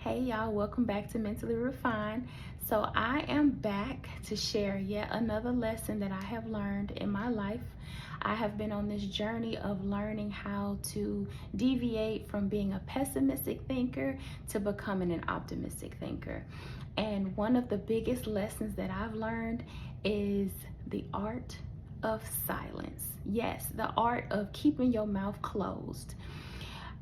Hey y'all, welcome back to Mentally Refined. So I am back to share yet another lesson that I have learned in my life. I have been on this journey of learning how to deviate from being a pessimistic thinker to becoming an optimistic thinker. And one of the biggest lessons that I've learned is the art of silence. Yes, the art of keeping your mouth closed.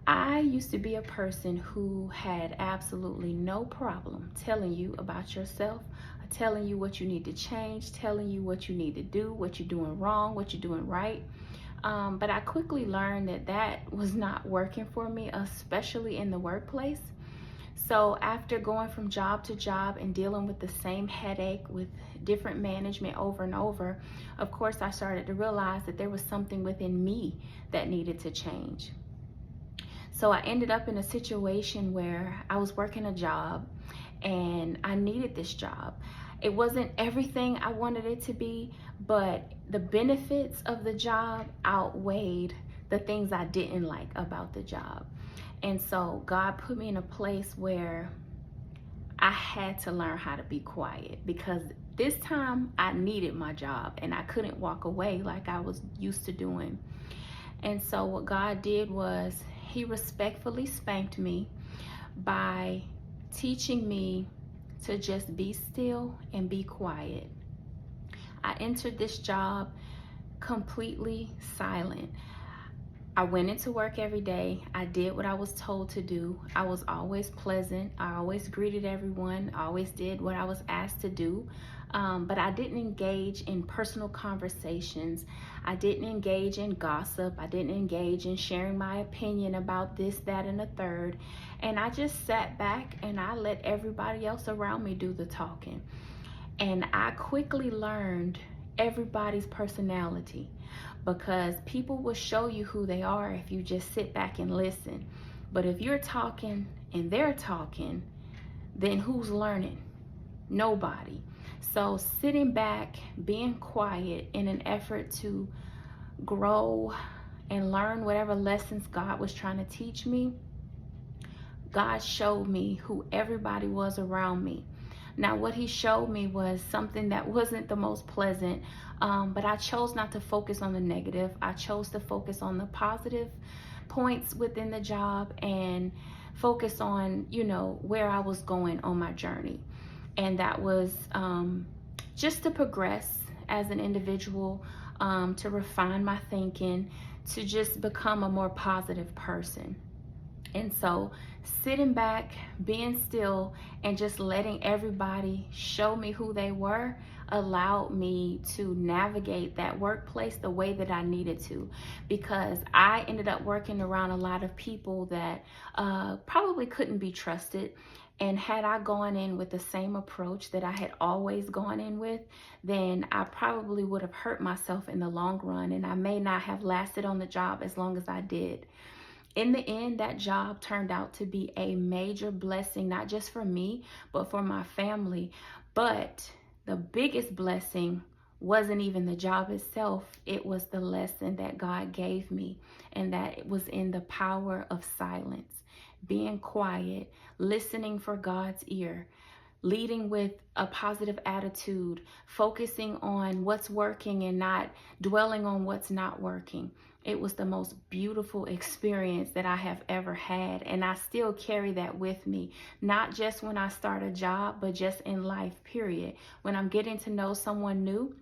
I used to be a person who had absolutely no problem telling you about yourself, telling you what you need to change, telling you what you need to do, what you're doing wrong, what you're doing right. But I quickly learned that that was not working for me, especially in the workplace. So after going from job to job and dealing with the same headache with different management over and over, of course, I started to realize that there was something within me that needed to change. So I ended up in a situation where I was working a job and I needed this job. It wasn't everything I wanted it to be, but the benefits of the job outweighed the things I didn't like about the job. And so God put me in a place where I had to learn how to be quiet because this time I needed my job and I couldn't walk away like I was used to doing. And so what God did was he respectfully spanked me by teaching me to just be still and be quiet. I entered this job completely silent. I went into work every day. I did what I was told to do. I was always pleasant. I always greeted everyone. I always did what I was asked to do. But I didn't engage in personal conversations. I didn't engage in gossip. I didn't engage in sharing my opinion about this, that, and the third. And I just sat back and I let everybody else around me do the talking. And I quickly learned everybody's personality because people will show you who they are if you just sit back and listen. But if you're talking and they're talking, then who's learning? Nobody. So sitting back, being quiet in an effort to grow and learn whatever lessons God was trying to teach me, God showed me who everybody was around me. Now, what he showed me was something that wasn't the most pleasant, but I chose not to focus on the negative. I chose to focus on the positive points within the job and focus on, where I was going on my journey. And that was just to progress as an individual, to refine my thinking, to just become a more positive person. And so sitting back, being still, and just letting everybody show me who they were allowed me to navigate that workplace the way that I needed to, because I ended up working around a lot of people that probably couldn't be trusted. And had I gone in with the same approach that I had always gone in with, then I probably would have hurt myself in the long run, and I may not have lasted on the job as long as I did. In the end, that job turned out to be a major blessing, not just for me, but for my family. But the biggest blessing wasn't even the job itself. It was the lesson that God gave me, and that it was in the power of silence, being quiet, listening for God's ear, leading with a positive attitude, focusing on what's working and not dwelling on what's not working. It was the most beautiful experience that I have ever had, and I still carry that with me, not just when I start a job, but just in life, period. When I'm getting to know someone new,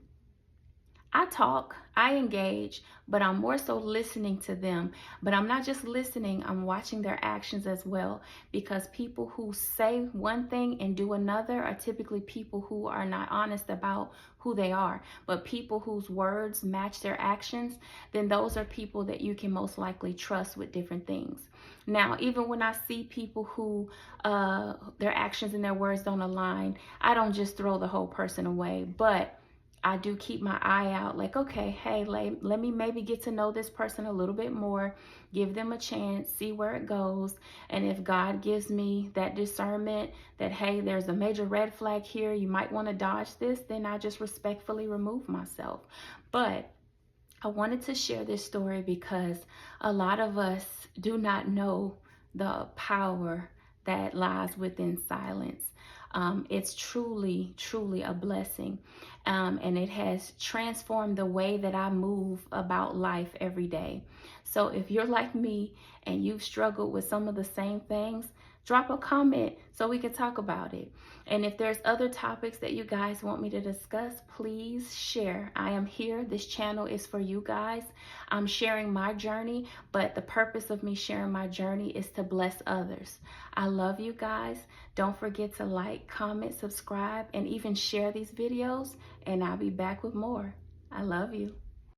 I talk, I engage, but I'm more so listening to them. But I'm not just listening, I'm watching their actions as well, because people who say one thing and do another are typically people who are not honest about who they are. But people whose words match their actions, then those are people that you can most likely trust with different things. Now, even when I see people who their actions and their words don't align, I don't just throw the whole person away, but I do keep my eye out, like, okay, hey, let me maybe get to know this person a little bit more, give them a chance, see where it goes. And if God gives me that discernment that, hey, there's a major red flag here, you might want to dodge this, then I just respectfully remove myself. But I wanted to share this story because a lot of us do not know the power that lies within silence. It's truly, truly a blessing. And it has transformed the way that I move about life every day. So if you're like me and you've struggled with some of the same things, drop a comment so we can talk about it. And if there's other topics that you guys want me to discuss, please share. I am here. This channel is for you guys. I'm sharing my journey, but the purpose of me sharing my journey is to bless others. I love you guys. Don't forget to like, comment, subscribe, and even share these videos, and I'll be back with more. I love you.